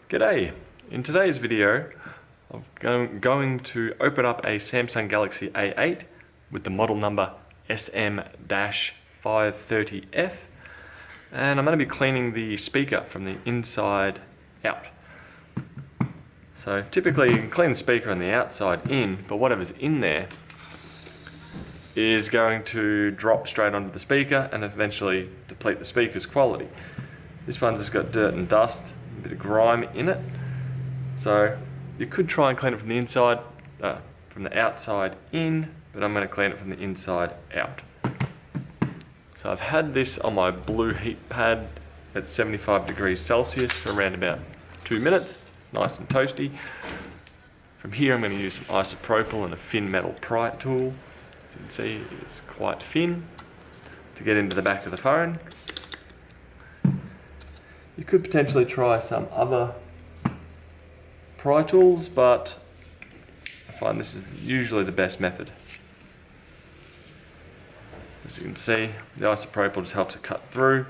G'day! In today's video, I'm going to open up a Samsung Galaxy A8 with the model number SM-530F, and I'm going to be cleaning the speaker from the inside out. So typically you can clean the speaker on the outside in, but whatever's in there is going to drop straight onto the speaker and eventually deplete the speaker's quality. This one's just got dirt and dust, a bit of grime in it. So you could try and clean it from the inside, from the outside in, but I'm going to clean it from the inside out. So I've had this on my blue heat pad at 75 degrees Celsius for around about 2 minutes. It's nice and toasty. From here I'm going to use some isopropyl and a thin metal pry tool. As you can see, it's quite thin to get into the back of the phone. You could potentially try some other pry tools, but I find this is usually the best method. As you can see, the isopropyl just helps it cut through.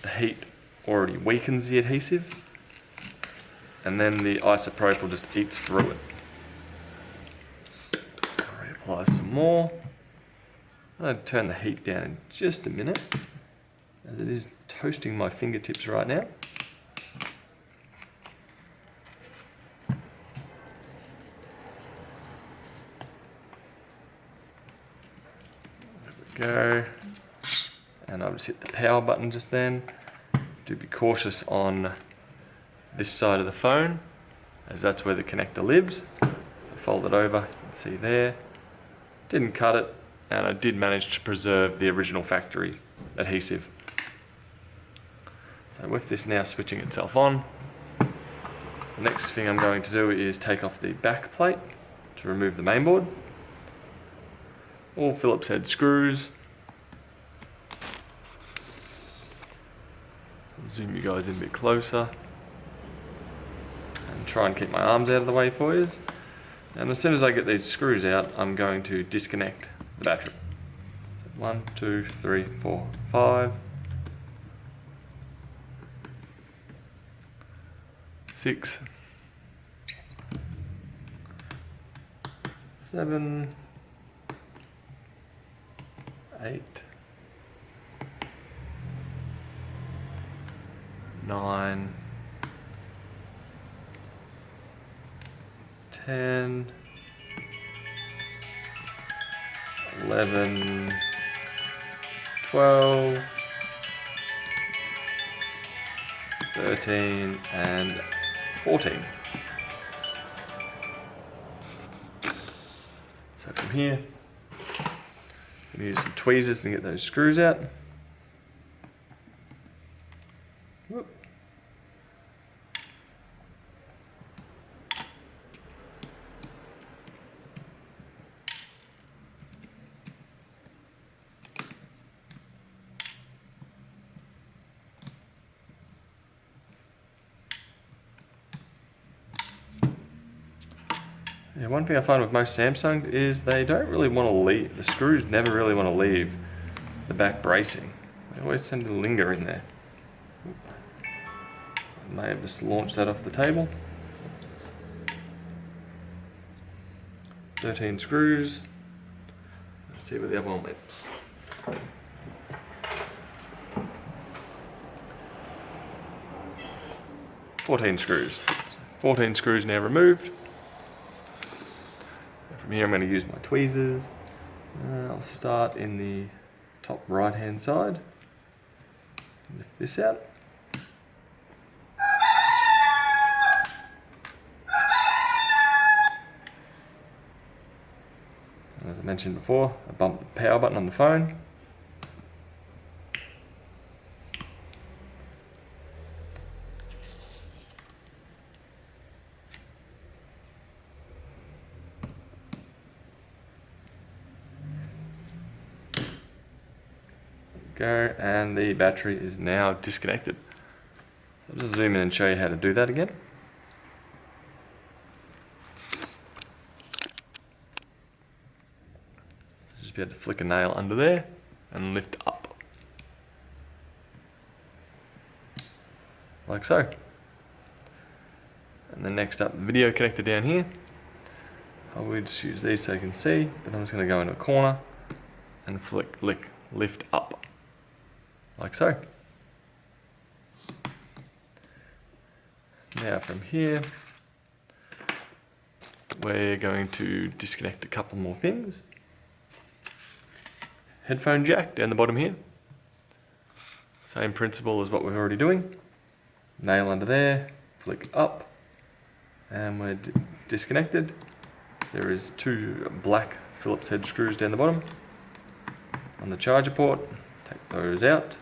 The heat already weakens the adhesive, and then the isopropyl just eats through it. I'll reapply some more. I'm going to turn the heat down in just a minute, as it is toasting my fingertips right now. Go, and I'll just hit the power button just then. Do be cautious on this side of the phone, as that's where the connector lives. I fold it over, you can see there. Didn't cut it, and I did manage to preserve the original factory adhesive. So with this now switching itself on, the next thing I'm going to do is take off the back plate to remove the mainboard. All Phillips head screws. Zoom you guys in a bit closer and try and keep my arms out of the way for you. And as soon as I get these screws out, I'm going to disconnect the battery. So 1, 2, 3, 4, 5, 6, 7, 8, 9, 10, 11, 12, 13, and 14. So from here, I'm going to use some tweezers to get those screws out. Whoop. Yeah, one thing I find with most Samsungs is they don't really want to leave, the screws never really want to leave the back bracing. They always tend to linger in there. I may have just launched that off the table. 13 screws. Let's see where the other one went. $14 screws. 14 screws now removed. From here I'm going to use my tweezers. I'll start in the top right hand side. Lift this out. And as I mentioned before, I bump the power button on the phone. Go, and the battery is now disconnected. So I'll just zoom in and show you how to do that again. So just be able to flick a nail under there and lift up. like so. And then next up, the video connector down here. I would just use these so you can see, but I'm just going to go into a corner and lift up, like so. Now from here, we're going to disconnect a couple more things. Headphone jack down the bottom here. Same principle as what we're already doing. Nail under there, flick up, and we're disconnected. There is 2 black Phillips head screws down the bottom. On the charger port, take those out.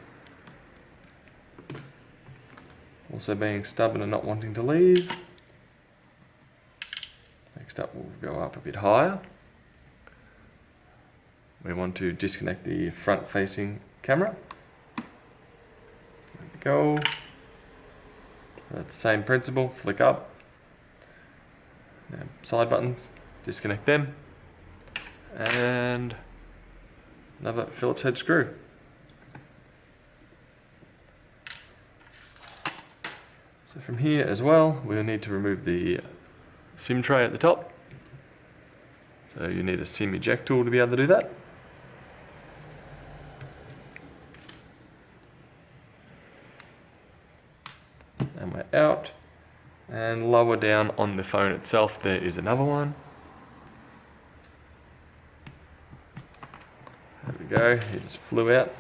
Also being stubborn and not wanting to leave. Next up, we'll go up a bit higher. We want to disconnect the front facing camera. There we go. That's the same principle, flick up. Now, side buttons, disconnect them. And another Phillips head screw. So from here as well, we'll need to remove the SIM tray at the top. So you need a SIM eject tool to be able to do that. And we're out. And lower down on the phone itself, there is another one. There we go, it just flew out.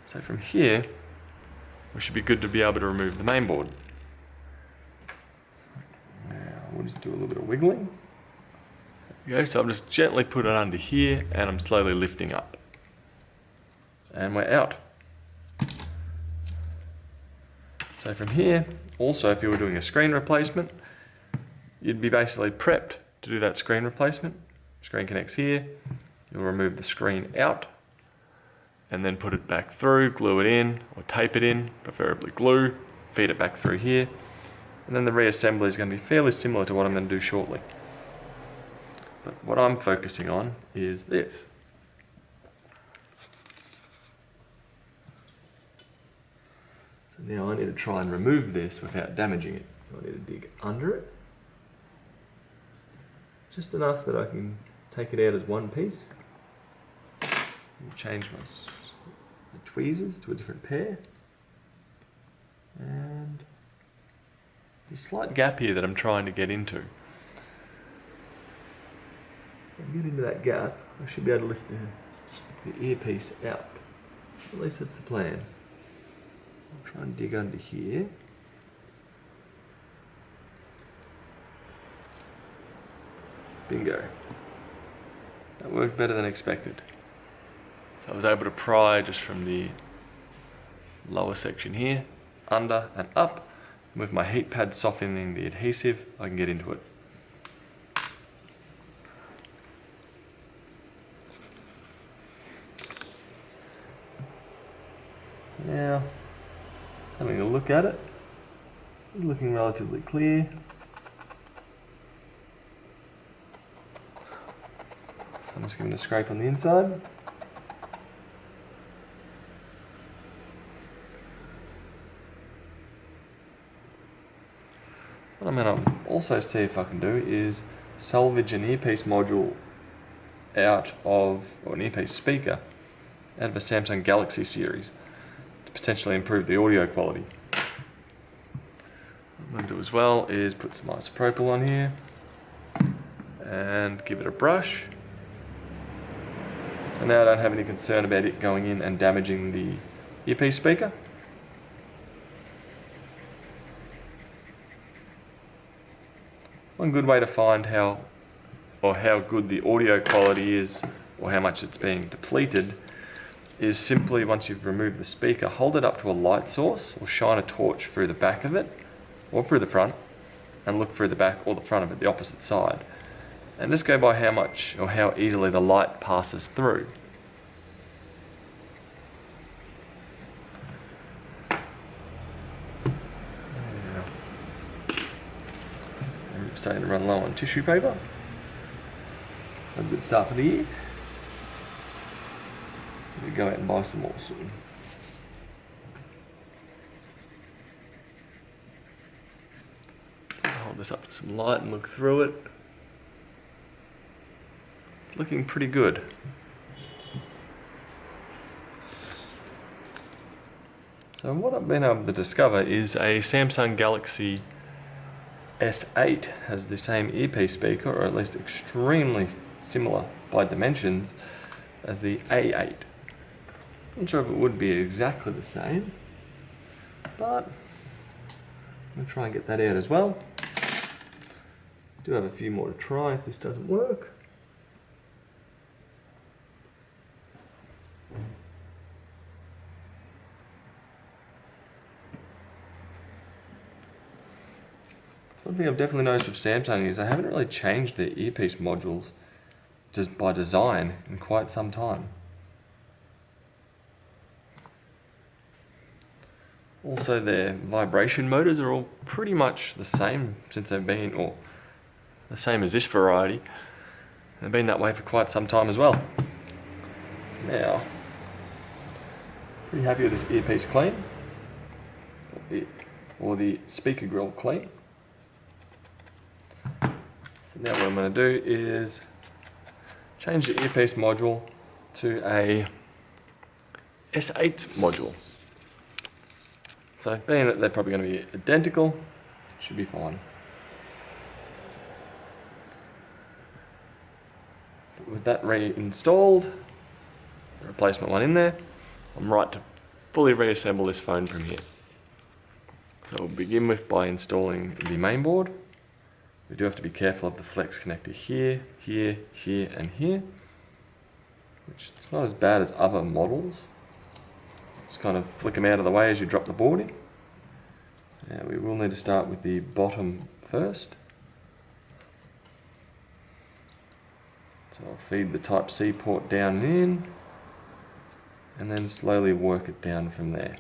So from here, we should be good to be able to remove the main board. Now we'll just do a little bit of wiggling. There we go, so I'm just gently put it under here and I'm slowly lifting up. And we're out. So from here, also if you were doing a screen replacement, you'd be basically prepped to do that screen replacement. Screen connects here, you'll remove the screen out and then put it back through, glue it in or tape it in, preferably glue, feed it back through here. And then the reassembly is going to be fairly similar to what I'm going to do shortly. But what I'm focusing on is this. So now I need to try and remove this without damaging it. So I need to dig under it. Just enough that I can take it out as one piece. And change my tweezers to a different pair. And there's a slight gap here that I'm trying to get into. If I get into that gap, I should be able to lift the earpiece out. At least that's the plan. I'll try and dig under here. Bingo. That worked better than expected. So I was able to pry just from the lower section here, under and up. With my heat pad softening the adhesive, I can get into it. Now, just having a look at it, it's looking relatively clear. So I'm just giving it a scrape on the inside. What I'm going to also see if I can do is salvage an earpiece module out of, or an earpiece speaker, out of a Samsung Galaxy series to potentially improve the audio quality. What I'm going to do as well is put some isopropyl on here and give it a brush. So now I don't have any concern about it going in and damaging the earpiece speaker. One good way to find how good the audio quality is or how much it's being depleted is simply, once you've removed the speaker, hold it up to a light source or shine a torch through the back of it or through the front and look through the back or the front of it, the opposite side. And just go by how much or how easily the light passes through. Starting to run low on tissue paper. A good start for the year. We'll go out and buy some more soon. hold this up to some light and look through it. Looking pretty good. So what I've been able to discover is a Samsung Galaxy S8 has the same earpiece speaker, or at least extremely similar by dimensions, as the A8. Not sure if it would be exactly the same, but I'm going to try and get that out as well. Do have a few more to try if this doesn't work. One thing I've definitely noticed with Samsung is they haven't really changed their earpiece modules just by design in quite some time. Also, their vibration motors are all pretty much the same since they've been, or the same as this variety. They've been that way for quite some time as well. So now, pretty happy with this earpiece clean, or the speaker grill clean. So now what I'm going to do is change the earpiece module to a S8 module. So being that they're probably going to be identical, it should be fine. But with that reinstalled, the replacement one in there, I'm right to fully reassemble this phone from here. So we'll begin by installing the main board. We do have to be careful of the flex connector here, here, here, and here, which it's not as bad as other models. Just kind of flick them out of the way as you drop the board in. Now we will need to start with the bottom first. So I'll feed the Type-C port down and in, and then slowly work it down from there,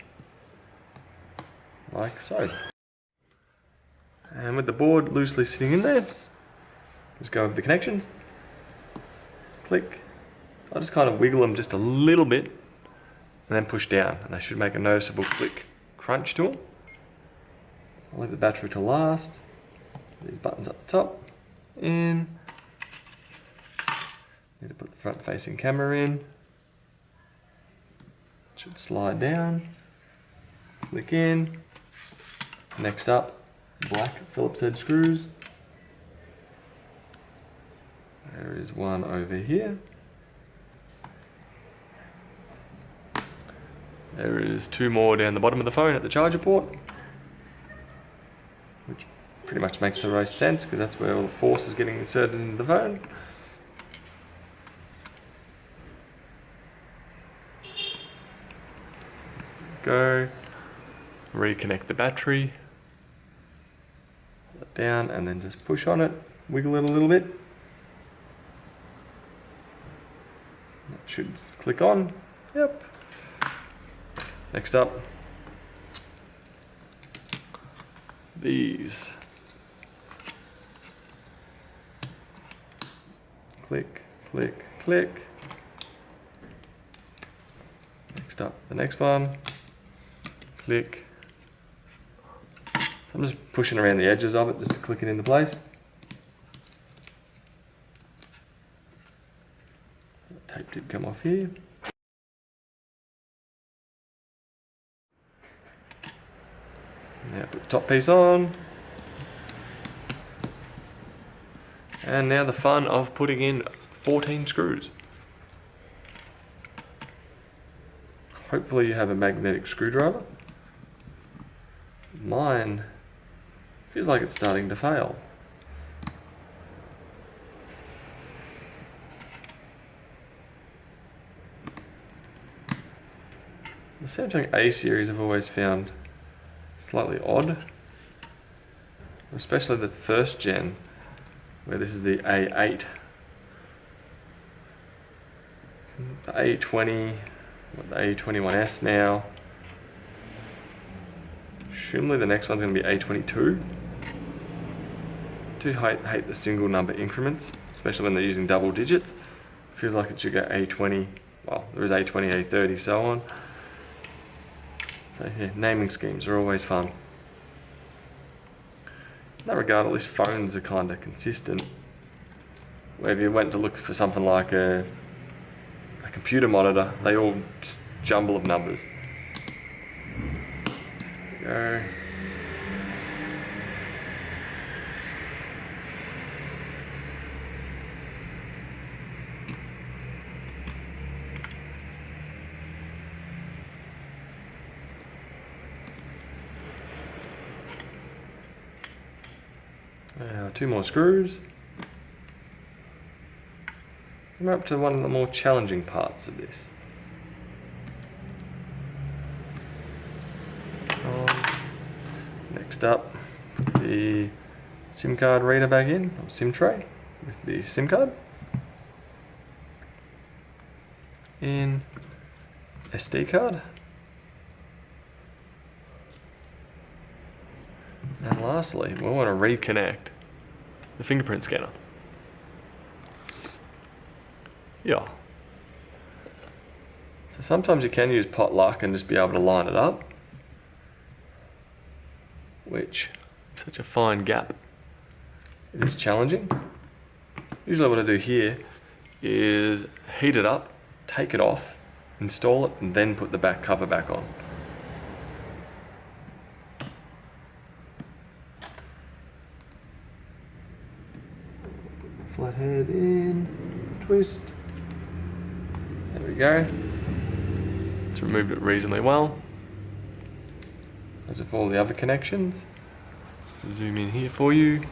like so. And with the board loosely sitting in there, just go over the connections, click. I'll just kind of wiggle them just a little bit and then push down, and they should make a noticeable click crunch to them. I'll leave the battery to last. These buttons up the top, in. Need to put the front facing camera in. It should slide down, click in. Next up, black Phillips head screws. There is one over here. There is two more down the bottom of the phone at the charger port, which pretty much makes the most sense because that's where all the force is getting inserted into the phone. Go, reconnect the battery. Down and then just push on it, wiggle it a little bit. That should click on. Yep. Next up, these. Click, click, click. Next up, the next one. Click. So I'm just pushing around the edges of it just to click it into place. The tape did come off here. Now put the top piece on. And now the fun of putting in 14 screws. Hopefully you have a magnetic screwdriver. Mine feels like it's starting to fail. The Samsung A series I've always found slightly odd, especially the first gen, where this is the A8. The A20, the A21s now. Surely the next one's going to be A22. I do hate the single number increments, especially when they're using double digits. Feels like it should go A20, well, there is A20, A30, so on. So yeah, naming schemes are always fun. that regard, at least phones are kind of consistent. Where if you went to look for something like a computer monitor, they all just jumble of numbers. There we go. Now, 2 more screws. We're up to one of the more challenging parts of this. Next up, put the SIM card reader back in, or SIM tray, with the SIM card. In SD card. And lastly, we want to reconnect the fingerprint scanner. Yeah. So sometimes you can use potluck and just be able to line it up, which is such a fine gap. It is challenging. Usually what I do here is heat it up, take it off, install it, and then put the back cover back on. Flathead in, twist. There we go. It's removed it reasonably well. As with all the other connections. Zoom in here for you.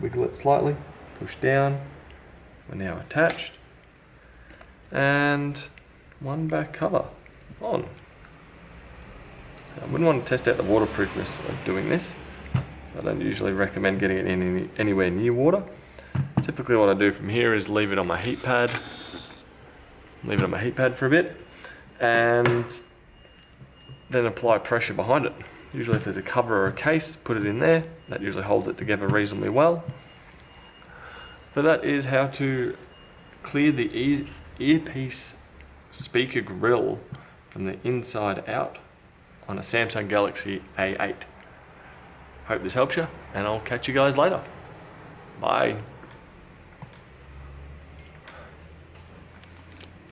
Wiggle it slightly, push down. We're now attached. And one back cover on. I wouldn't want to test out the waterproofness of doing this. So I don't usually recommend getting it in anywhere near water. Typically what I do from here is leave it on my heat pad. Leave it on my heat pad for a bit. And then apply pressure behind it. Usually if there's a cover or a case, put it in there. That usually holds it together reasonably well. But that is how to clear the earpiece speaker grill from the inside out on a Samsung Galaxy A8. Hope this helps you, and I'll catch you guys later. Bye.